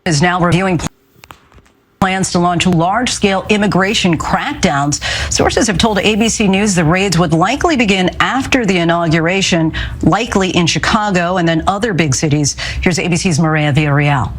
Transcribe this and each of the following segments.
is now reviewing plans to launch large-scale immigration crackdowns. Sources have told ABC News the raids would likely begin after the inauguration, likely in Chicago and then other big cities. Here's ABC's Maria Villarreal.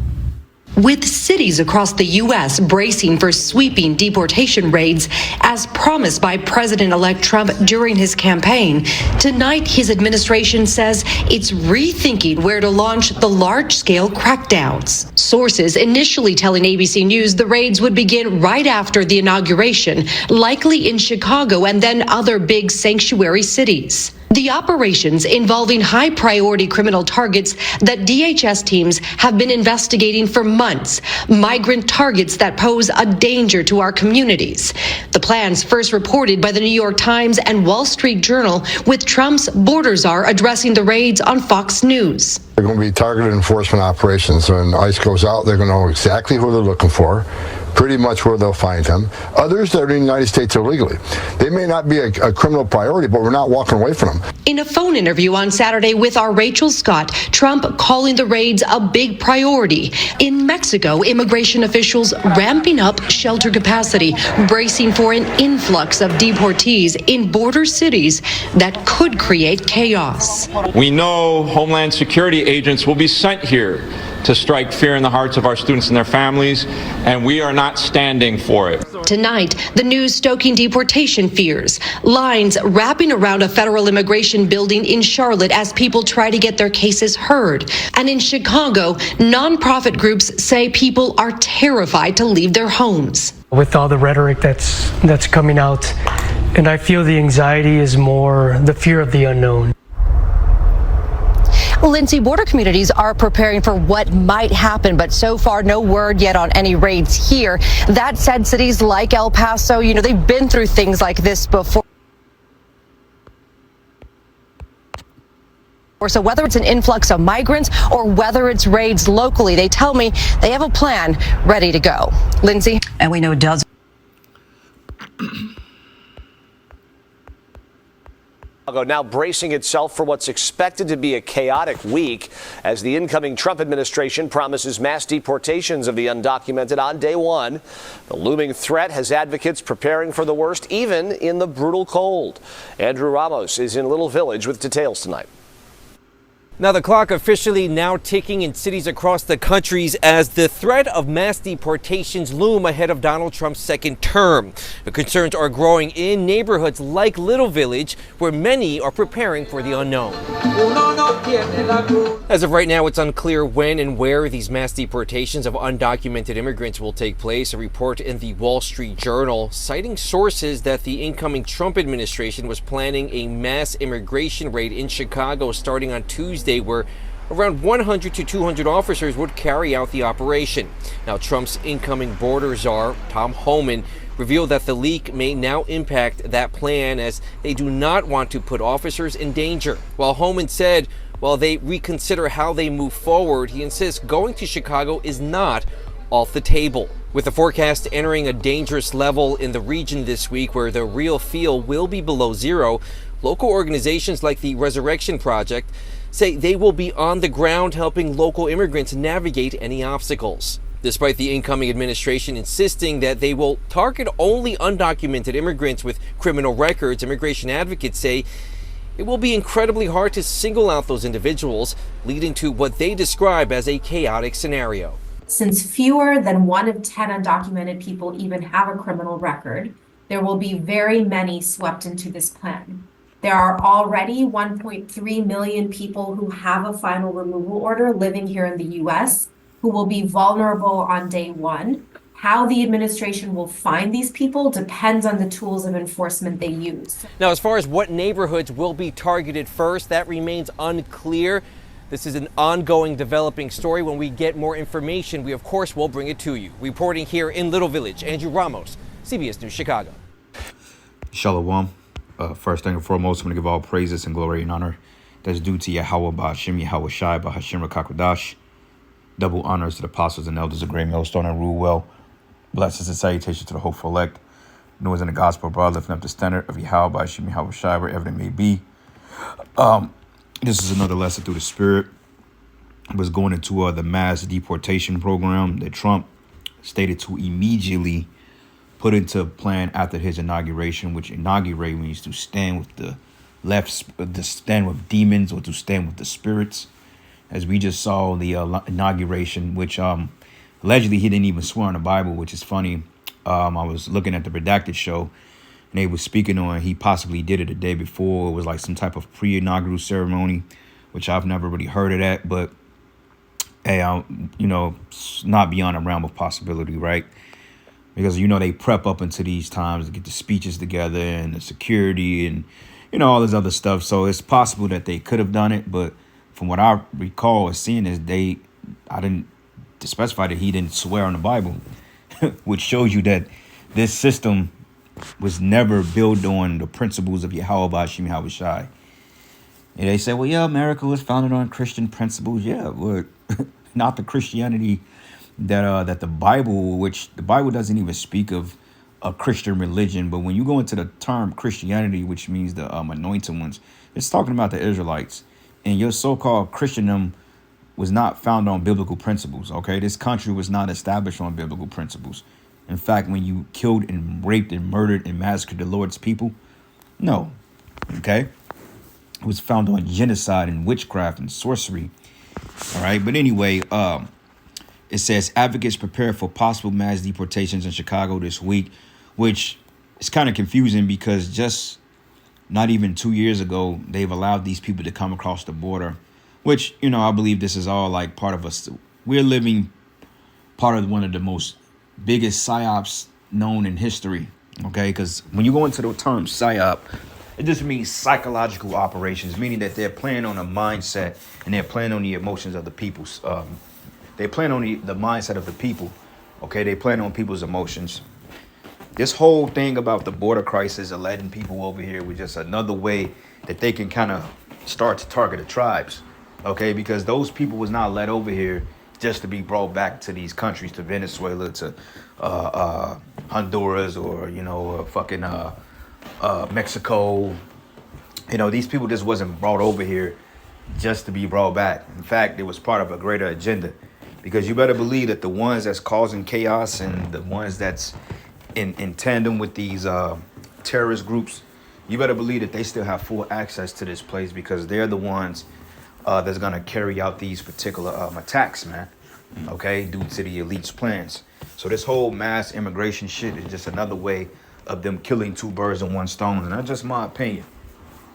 With cities across the U.S. bracing for sweeping deportation raids, as promised by President-elect Trump during his campaign, tonight his administration says it's rethinking where to launch the large-scale crackdowns. Sources initially telling ABC News the raids would begin right after the inauguration, likely in Chicago and then other big sanctuary cities. The operations involving high-priority criminal targets that DHS teams have been investigating for months, migrant targets that pose a danger to our communities. The plans first reported by the New York Times and Wall Street Journal, with Trump's border czar addressing the raids on Fox News. They're going to be targeted enforcement operations. So when ICE goes out, they're going to know exactly who they're looking for, pretty much where they'll find him. Others that are in the United States illegally. They may not be a criminal priority, but we're not walking away from them. In a phone interview on Saturday with our Rachel Scott, Trump calling the raids a big priority. In Mexico, immigration officials ramping up shelter capacity, bracing for an influx of deportees in border cities that could create chaos. We know Homeland Security agents will be sent here to strike fear in the hearts of our students and their families, and we are not standing for it. Tonight, the news stoking deportation fears. Lines wrapping around a federal immigration building in Charlotte as people try to get their cases heard. And in Chicago, nonprofit groups say people are terrified to leave their homes. With all the rhetoric that's coming out, and I feel the anxiety is more the fear of the unknown. Lindsay, border communities are preparing for what might happen, but so far no word yet on any raids here. That said, cities like El Paso, they've been through things like this before. So whether it's an influx of migrants or whether it's raids locally, they tell me they have a plan ready to go. Lindsay? And we know dozens. Now bracing itself for what's expected to be a chaotic week as the incoming Trump administration promises mass deportations of the undocumented on day one. The looming threat has advocates preparing for the worst, even in the brutal cold. Andrew Ramos is in Little Village with details tonight. Now the clock officially now ticking in cities across the country as the threat of mass deportations loom ahead of Donald Trump's second term. The concerns are growing in neighborhoods like Little Village, where many are preparing for the unknown. As of right now, it's unclear when and where these mass deportations of undocumented immigrants will take place. A report in the Wall Street Journal citing sources that the incoming Trump administration was planning a mass immigration raid in Chicago starting on Tuesday, where around 100 to 200 officers would carry out the operation. Now, Trump's incoming border czar, Tom Homan, revealed that the leak may now impact that plan as they do not want to put officers in danger. While Homan said while they reconsider how they move forward, he insists going to Chicago is not off the table. With the forecast entering a dangerous level in the region this week where the real feel will be below zero, local organizations like the Resurrection Project say they will be on the ground helping local immigrants navigate any obstacles. Despite the incoming administration insisting that they will target only undocumented immigrants with criminal records, immigration advocates say it will be incredibly hard to single out those individuals, leading to what they describe as a chaotic scenario. Since fewer than 1 of 10 undocumented people even have a criminal record, there will be very many swept into this plan. There are already 1.3 million people who have a final removal order living here in the U.S. who will be vulnerable on day one. How the administration will find these people depends on the tools of enforcement they use. Now, as far as what neighborhoods will be targeted first, that remains unclear. This is an ongoing developing story. When we get more information, we of course will bring it to you. Reporting here in Little Village, Andrew Ramos, CBS News, Chicago. Shalom. First thing and foremost, I'm going to give all praises and glory and honor that's due to Yahweh Ba'Hashem, Yahweh Shai, Ba'Hashem Rakakwadash. Double honors to the apostles and elders of Great Millstone and rule well. Blessings and salutations to the hopeful elect. Noise in the gospel, brother, lifting up the standard of Yahweh Ba'Hashem, Yahweh Shai, wherever it may be. This is another lesson through the Spirit. was going into the mass deportation program that Trump stated to immediately put into plan after his inauguration, which inaugurate means to stand with the left, to stand with demons or to stand with the spirits. As we just saw the inauguration, which allegedly he didn't even swear on the Bible, which is funny. I was looking at the Redacted show, and they was speaking on he possibly did it the day before. It was like some type of pre-inaugural ceremony, which I've never really heard of that. But hey, you know, it's not beyond the realm of possibility, right? Because, you know, they prep up into these times to get the speeches together and the security and, you know, all this other stuff. So it's possible that they could have done it. But from what I recall as seeing is I didn't specify that he didn't swear on the Bible, which shows you that this system was never built on the principles of Yahweh Bashim Yahweh Shai. And they say, well, yeah, America was founded on Christian principles. Yeah, but not the Christianity that the Bible, which the Bible doesn't even speak of a Christian religion. But when you go into the term Christianity, which means the anointed ones, it's talking about the Israelites. And your so-called Christendom was not founded on biblical principles. OK, this country was not established on biblical principles. In fact, when you killed and raped and murdered and massacred the Lord's people, no. OK, it was founded on genocide and witchcraft and sorcery. All right. But anyway, it says advocates prepare for possible mass deportations in Chicago this week, which is kind of confusing because just not even 2 years ago, they've allowed these people to come across the border, which, you know, I believe this is all like part of us. We're living part of one of the most biggest psyops known in history. OK, because when you go into the term psyop, it just means psychological operations, meaning that they're playing on a mindset and they're playing on the emotions of the people. They plan on the mindset of the people. OK, they plan on people's emotions. This whole thing about the border crisis and letting people over here was just another way that they can kind of start to target the tribes. OK, because those people was not let over here just to be brought back to these countries, to Venezuela, to Honduras, or, you know, fucking Mexico. You know, these people just wasn't brought over here just to be brought back. In fact, it was part of a greater agenda. Because you better believe that the ones that's causing chaos and the ones that's in tandem with these terrorist groups, you better believe that they still have full access to this place because they're the ones that's going to carry out these particular attacks, man. OK, due to the elite's plans. So this whole mass immigration shit is just another way of them killing two birds with one stone. And that's just my opinion.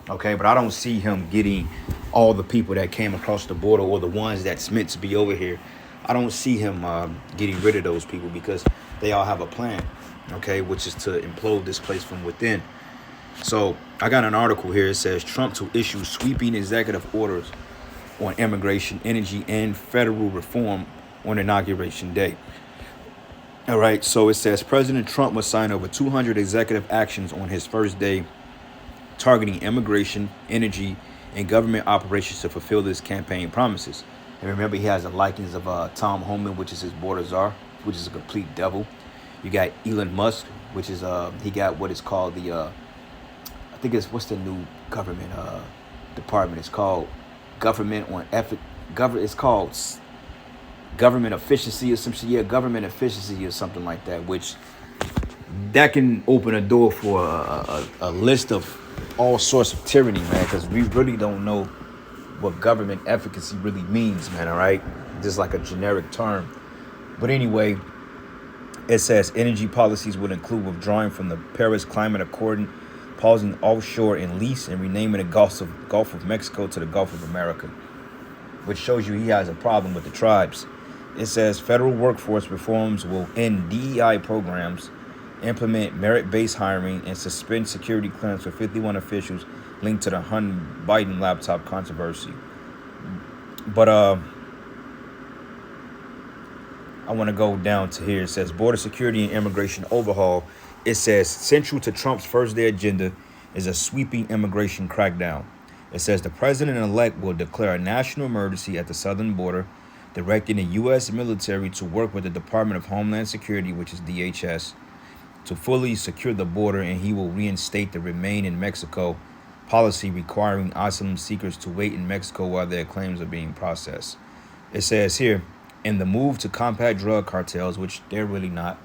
OK, but I don't see him getting all the people that came across the border or the ones that's meant to be over here. I don't see him getting rid of those people because they all have a plan, OK, which is to implode this place from within. So I got an article here. It says Trump to issue sweeping executive orders on immigration, energy, and federal reform on Inauguration Day. All right. So it says President Trump will sign over 200 executive actions on his first day targeting immigration, energy, and government operations to fulfill this campaign promises. And remember, he has the likings of Tom Homan, which is his border czar, which is a complete devil. You got Elon Musk, which is he got what is called the I think it's what's the new government department? It's called government on effort. It's called government efficiency or some shit. Yeah, government efficiency or something like that. Which that can open a door for a list of all sorts of tyranny, man. Because we really don't know what government efficacy really means, man. All right, just like a generic term. But anyway, it says energy policies would include withdrawing from the Paris Climate Accord, pausing offshore and lease, and renaming the Gulf of Mexico to the Gulf of America, which shows you he has a problem with the tribes. It says federal workforce reforms will end DEI programs, implement merit-based hiring, and suspend security clearance for 51 officials linked to the Hunter Biden laptop controversy. But I want to go down to here. It says border security and immigration overhaul. It says central to Trump's first day agenda is a sweeping immigration crackdown. It says the president-elect will declare a national emergency at the southern border, directing the U.S. military to work with the Department of Homeland Security, which is DHS, to fully secure the border, and he will reinstate the Remain in Mexico policy requiring asylum seekers to wait in Mexico while their claims are being processed. It says here, in the move to combat drug cartels, which they're really not,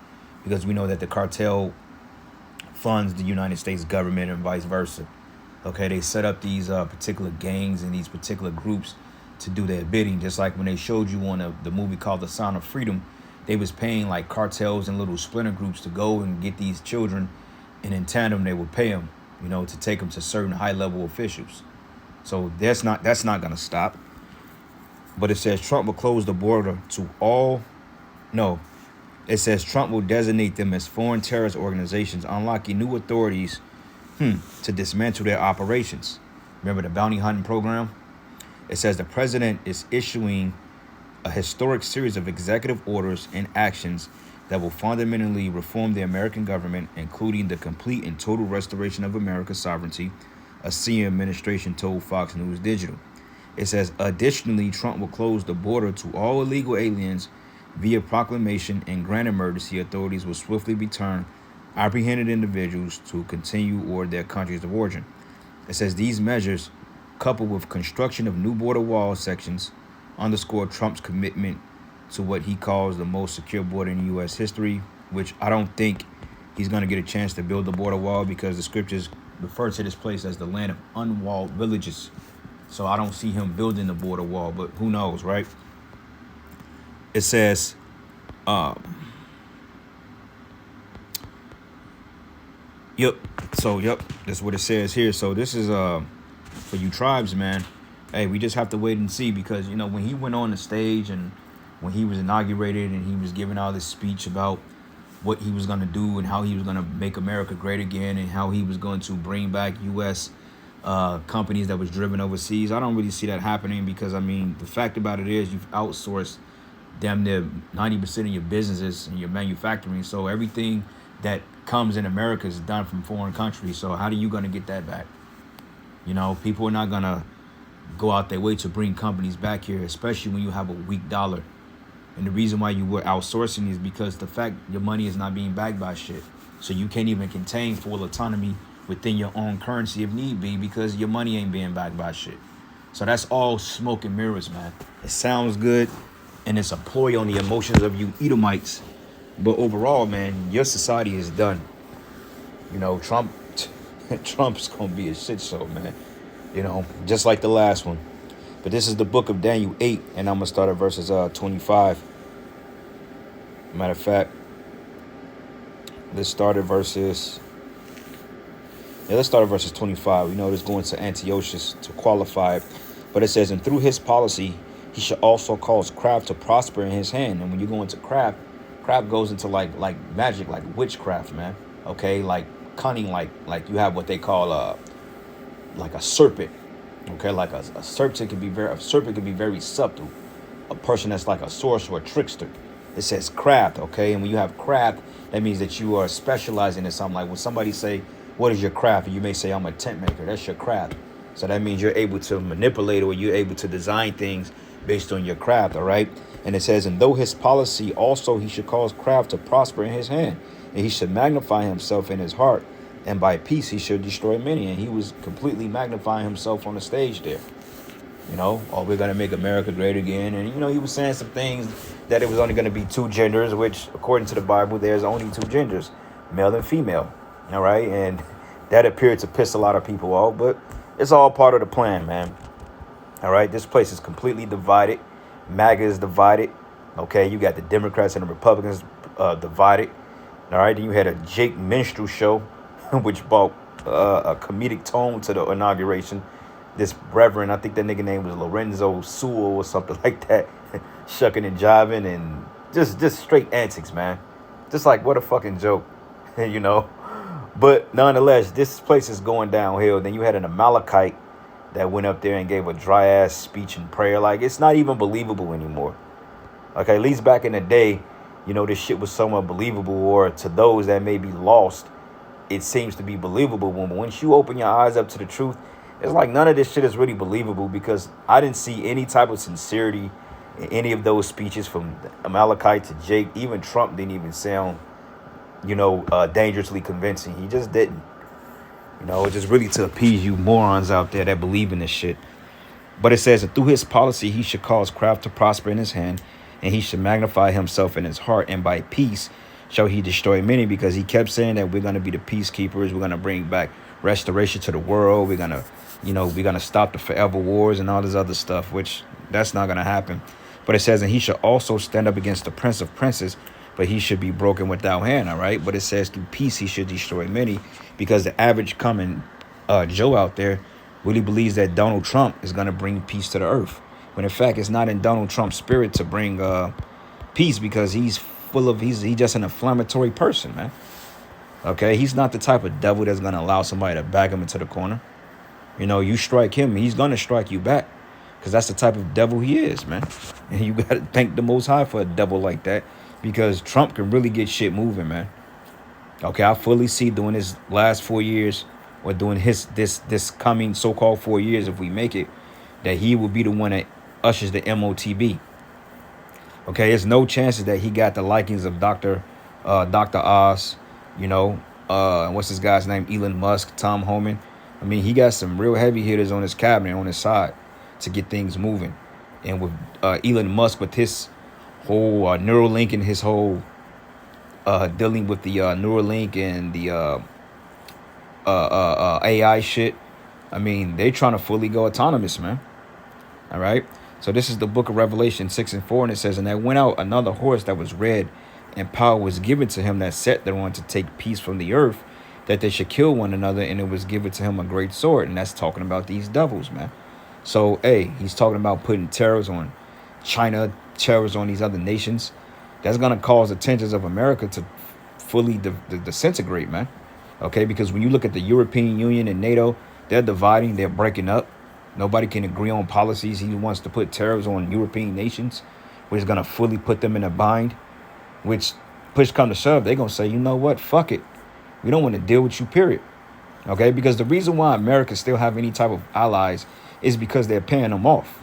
because we know that the cartel funds the United States government and vice versa. Okay, they set up these particular gangs and these particular groups to do their bidding. Just like when they showed you on the movie called The Sound of Freedom, they was paying like cartels and little splinter groups to go and get these children, and in tandem they would pay them, you know, to take them to certain high level officials. So that's not gonna stop. But it says Trump will close the border to all. No, it says Trump will designate them as foreign terrorist organizations, unlocking new authorities to dismantle their operations. Remember the bounty hunting program? It says the president is issuing a historic series of executive orders and actions that will fundamentally reform the American government, including the complete and total restoration of America's sovereignty, a senior administration told Fox News Digital. It says, additionally, Trump will close the border to all illegal aliens via proclamation, and grant emergency authorities will swiftly return apprehended individuals to continue or their countries of origin. It says these measures, coupled with construction of new border wall sections, underscore Trump's commitment to what he calls the most secure border in U.S. history, which I don't think he's going to get a chance to build the border wall because the scriptures refer to this place as the land of unwalled villages. So I don't see him building the border wall, but who knows, right? It says, yep. So, that's what it says here. So this is for you tribes, man. Hey, we just have to wait and see because, you know, when he went on the stage and when he was inaugurated and he was giving all this speech about what he was going to do and how he was going to make America great again and how he was going to bring back U.S. Companies that was driven overseas, I don't really see that happening because, I mean, the fact about it is you've outsourced damn near 90% of your businesses and your manufacturing. So everything that comes in America is done from foreign countries. So how are you going to get that back? You know, people are not going to go out their way to bring companies back here, especially when you have a weak dollar. And the reason why you were outsourcing is because the fact your money is not being backed by shit. So you can't even contain full autonomy within your own currency if need be because your money ain't being backed by shit. So that's all smoke and mirrors, man. It sounds good and it's a ploy on the emotions of you Edomites. But overall, man, your society is done. You know, Trump's gonna be a shit show, man. You know, just like the last one. But this is the book of Daniel 8, and I'm gonna start at verses 25. Matter of fact, let's start at verses 25. We know this going to Antiochus to qualify it. But it says, and through his policy, he should also cause craft to prosper in his hand. And when you go into craft goes into like magic, like witchcraft, man. Okay, like cunning, like you have what they call like a serpent. Okay, like a serpent can be very subtle. A person that's like a sorcerer, a trickster. It says craft, okay? And when you have craft, that means that you are specializing in something. Like when somebody say, what is your craft? And you may say, I'm a tent maker. That's your craft. So that means you're able to manipulate or you're able to design things based on your craft, all right? And it says, and though his policy also he should cause craft to prosper in his hand, and he should magnify himself in his heart, and by peace he should destroy many. And he was completely magnifying himself on the stage there. You know, oh, we're going to make America great again. And, you know, he was saying some things that it was only going to be two genders, which according to the Bible, there's only two genders, male and female. All right. And that appeared to piss a lot of people off, but it's all part of the plan, man. All right. This place is completely divided. MAGA is divided. OK, you got the Democrats and the Republicans divided. All right. Then you had a Jake Minstrel show, which brought a comedic tone to the inauguration. This reverend, I think that nigga name was Lorenzo Sewell or something like that, shucking and jiving and just straight antics, man. Just like, what a fucking joke, you know. But nonetheless, this place is going downhill. Then you had an Amalekite that went up there and gave a dry ass speech and prayer. Like, it's not even believable anymore. Okay, at least back in the day, you know, this shit was somewhat believable, or to those that may be lost, it seems to be believable. But once you open your eyes up to the truth, it's like none of this shit is really believable, because I didn't see any type of sincerity in any of those speeches from Amalekite to Jake. Even Trump didn't even sound, you know, dangerously convincing. He just didn't. You know, it's just really to appease you morons out there that believe in this shit. But it says that through his policy, he should cause craft to prosper in his hand, and he should magnify himself in his heart, and by peace shall he destroy many. Because he kept saying that we're going to be the peacekeepers. We're going to bring back restoration to the world. We're going to, we're going to stop the forever wars and all this other stuff, which that's not going to happen. But it says, and he should also stand up against the prince of princes, but he should be broken without hand. All right. But it says through peace, he should destroy many, because the average common Joe out there really believes that Donald Trump is going to bring peace to the earth, when in fact it's not in Donald Trump's spirit to bring peace, because he's just an inflammatory person, man. Okay, he's not the type of devil that's going to allow somebody to back him into the corner. You strike him, he's going to strike you back, because that's the type of devil he is, man. And you got to thank the Most High for a devil like that, because Trump can really get shit moving, man. Okay, I fully see during his last 4 years, or doing this coming so-called 4 years, if we make it, that he will be the one that ushers the MOTB. Okay, there's no chances that he got the likings of Dr. Oz, what's this guy's name? Elon Musk, Tom Homan. I mean, he got some real heavy hitters on his cabinet, on his side, to get things moving. And with Elon Musk, with his whole Neuralink and his whole dealing with the Neuralink and the AI shit. I mean, they trying to fully go autonomous, man. All right. So this is the book of Revelation 6:4, and it says, and there went out another horse that was red, and power was given to him that sat thereon to take peace from the earth, that they should kill one another, and it was given to him a great sword. And that's talking about these devils, man. So, hey, he's talking about putting terrors on China, terrors on these other nations. That's going to cause the tensions of America to fully disintegrate, man. Okay, because when you look at the European Union and NATO, they're dividing, they're breaking up. Nobody can agree on policies. He wants to put tariffs on European nations, which is going to fully put them in a bind, which push come to shove, they're going to say, you know what, fuck it. We don't want to deal with you, period. Okay, because the reason why America still have any type of allies is because they're paying them off.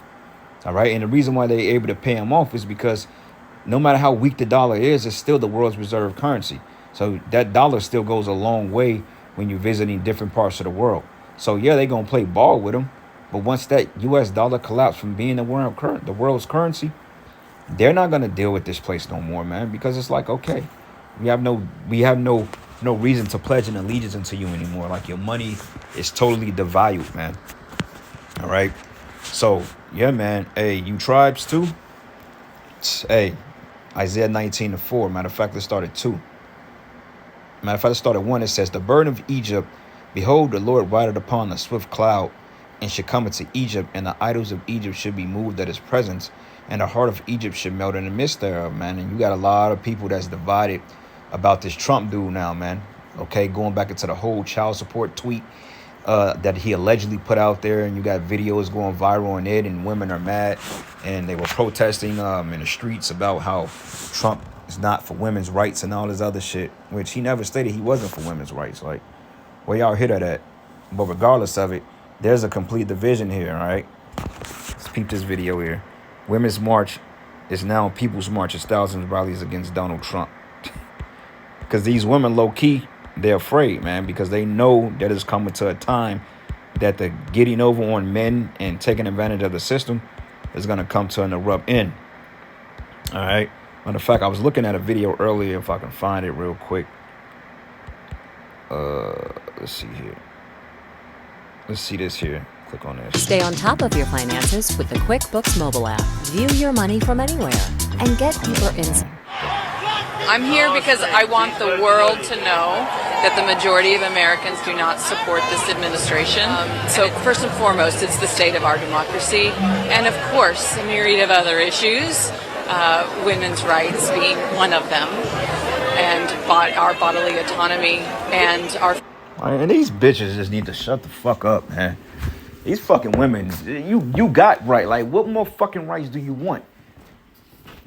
All right, and the reason why they're able to pay them off is because no matter how weak the dollar is, it's still the world's reserve currency. So that dollar still goes a long way when you're visiting different parts of the world. So yeah, they're going to play ball with them. But once that U.S. dollar collapsed from being the world's currency, they're not going to deal with this place no more, man, because it's like, okay, we have no reason to pledge an allegiance into you anymore. Like, your money is totally devalued, man. All right. So yeah, man. Hey, you tribes too. Hey, Isaiah 19:4. Matter of fact, let's start at 2. Matter of fact, let's start at 1. It says, the burden of Egypt, behold, the Lord rideth upon a swift cloud, and should come into Egypt, and the idols of Egypt should be moved at his presence, and the heart of Egypt should melt in the midst thereof, man. And you got a lot of people that's divided about this Trump dude now, man. Okay, going back into the whole child support tweet that he allegedly put out there, and you got videos going viral on it, and women are mad, and they were protesting in the streets about how Trump is not for women's rights and all this other shit, which he never stated he wasn't for women's rights. Like, where y'all hit at that? But regardless of it, there's a complete division here, all right? Let's peep this video here. Women's March is now People's March. It's thousands of rallies against Donald Trump. Because these women, low-key, they're afraid, man, because they know that it's coming to a time that the getting over on men and taking advantage of the system is going to come to an abrupt end. All right? Matter of fact, I was looking at a video earlier, if I can find it real quick. Let's see here. Let's see this here. Click on this. Stay on top of your finances with the QuickBooks mobile app. View your money from anywhere and get deeper insight. I'm here because I want the world to know that the majority of Americans do not support this administration. So first and foremost, it's the state of our democracy. And of course, a myriad of other issues, women's rights being one of them, and our bodily autonomy and our... And these bitches just need to shut the fuck up, man. These fucking women, you got right. Like, what more fucking rights do you want?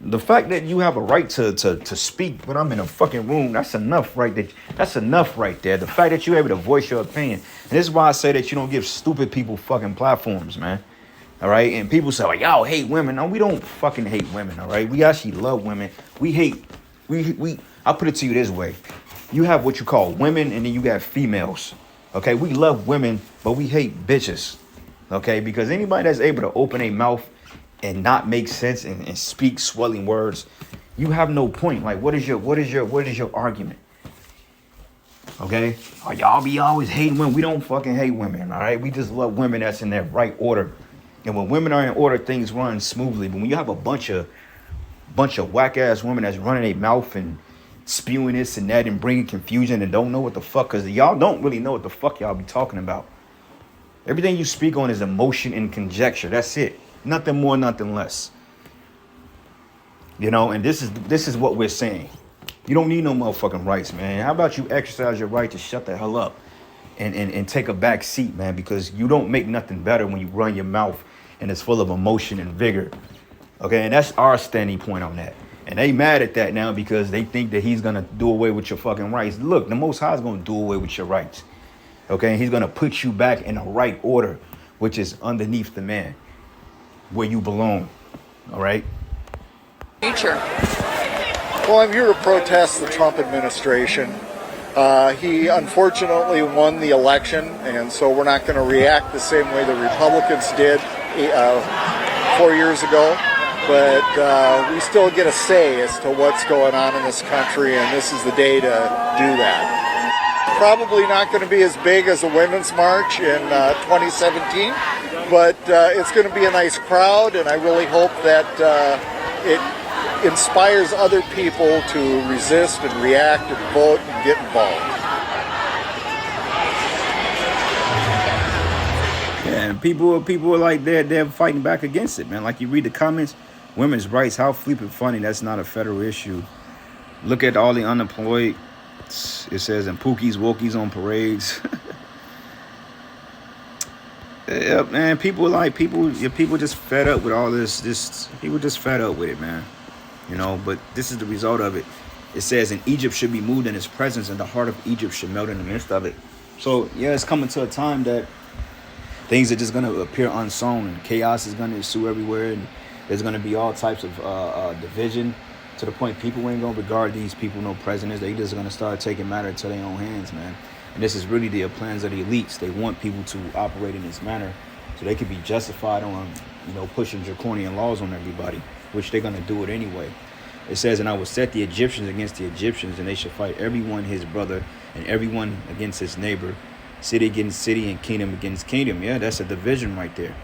The fact that you have a right to speak, but I'm in a fucking room, that's enough right there. That's enough right there. The fact that you're able to voice your opinion. And this is why I say that you don't give stupid people fucking platforms, man. All right? And people say, like, y'all hate women. No, we don't fucking hate women, all right? We actually love women. I'll put it to you this way. You have what you call women, and then you got females. Okay? We love women, but we hate bitches. Okay, because anybody that's able to open a mouth and not make sense and speak swelling words, you have no point. Like, what is your argument? Okay? Oh, y'all be always hating women. We don't fucking hate women, all right? We just love women that's in their right order. And when women are in order, things run smoothly. But when you have a bunch of whack-ass women that's running a mouth and spewing this and that and bringing confusion and don't know what the fuck, because y'all don't really know what the fuck y'all be talking about. Everything you speak on is emotion and conjecture. That's it. Nothing more, nothing less. You know, and this is what we're saying. You don't need no motherfucking rights, man. How about you exercise your right to shut the hell up and take a back seat, man, because you don't make nothing better when you run your mouth and it's full of emotion and vigor. Okay, and that's our standing point on that. And they mad at that now because they think that he's going to do away with your fucking rights. Look, the Most High is going to do away with your rights. Okay, and he's going to put you back in the right order, which is underneath the man, where you belong. All right? Future. Well, I'm here to protest the Trump administration. He unfortunately won the election, and so we're not going to react the same way the Republicans did 4 years ago. But we still get a say as to what's going on in this country, and this is the day to do that. Probably not going to be as big as the Women's March in 2017, but it's going to be a nice crowd, and I really hope that it inspires other people to resist and react and vote and get involved. Yeah, and people are like they're fighting back against it, man. Like you read the comments, women's rights, how flippin' funny. That's not a federal issue. Look at all the unemployed. It says, and Pookies, Wokies on parades. Yeah, man, people just fed up with all this. People just fed up with it, man. You know, but this is the result of it. It says, and Egypt should be moved in his presence, and the heart of Egypt should melt in the midst of it. So, yeah, it's coming to a time that things are just going to appear unsown, and chaos is going to ensue everywhere, and there's going to be all types of division, to the point people ain't going to regard these people no presidents. They just going to start taking matter into their own hands, man. And this is really the plans of the elites. They want people to operate in this manner so they could be justified on, pushing draconian laws on everybody, which they're going to do it anyway. It says, and I will set the Egyptians against the Egyptians, and they shall fight everyone his brother and everyone against his neighbor, city against city and kingdom against kingdom. Yeah, that's a division right there.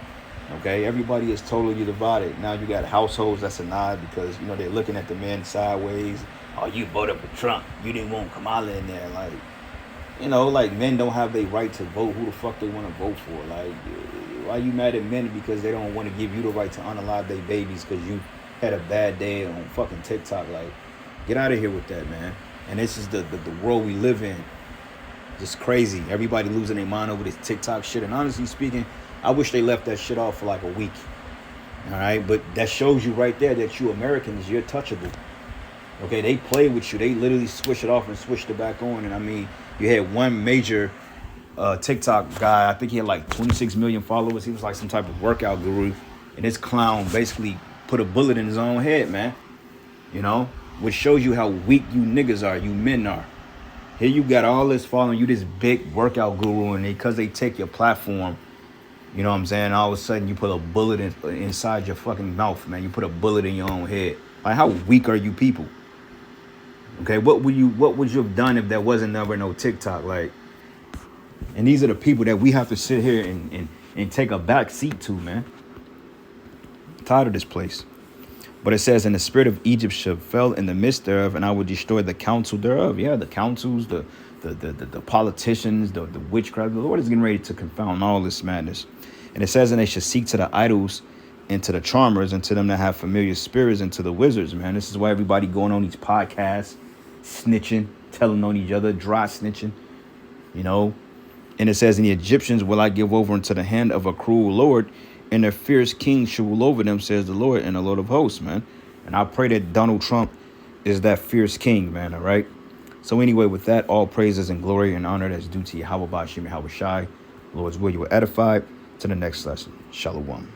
Okay, everybody is totally divided. Now you got households that's a nod because, they're looking at the men sideways. Oh, you voted for Trump. You didn't want Kamala in there. Like men don't have their right to vote who the fuck they want to vote for. Like, why you mad at men because they don't want to give you the right to unalive their babies because you had a bad day on fucking TikTok? Like, get out of here with that, man. And this is the world we live in. Just crazy. Everybody losing their mind over this TikTok shit. And honestly speaking, I wish they left that shit off for like a week. All right, but that shows you right there that you Americans, you're touchable. Okay, they play with you. They literally switch it off and switched it back on. And I mean, you had one major TikTok guy. I think he had like 26 million followers. He was like some type of workout guru. And this clown basically put a bullet in his own head, man. Which shows you how weak you niggas are, you men are. Here you got all this following, you this big workout guru, and because they take your platform, you know what I'm saying? All of a sudden, you put a bullet inside your fucking mouth, man. You put a bullet in your own head. Like, how weak are you people? Okay, what would you have done if there wasn't never no TikTok? Like, and these are the people that we have to sit here and take a back seat to, man. I'm tired of this place. But it says, and the spirit of Egypt shall fell in the midst thereof, and I will destroy the counsel thereof. Yeah, the councils, the politicians, the witchcraft. The Lord is getting ready to confound all this madness. And it says, and they should seek to the idols and to the charmers and to them that have familiar spirits and to the wizards, man. This is why everybody going on these podcasts, snitching, telling on each other, dry snitching, And it says, and the Egyptians will I give over into the hand of a cruel Lord, and their fierce king shall rule over them, says the Lord and the Lord of hosts, man. And I pray that Donald Trump is that fierce king, man, all right? So anyway, with that, all praises and glory and honor that's due to Yahweh Bashim Yahweh Shai. Lord's will, you were edified. To the next lesson. Shalom.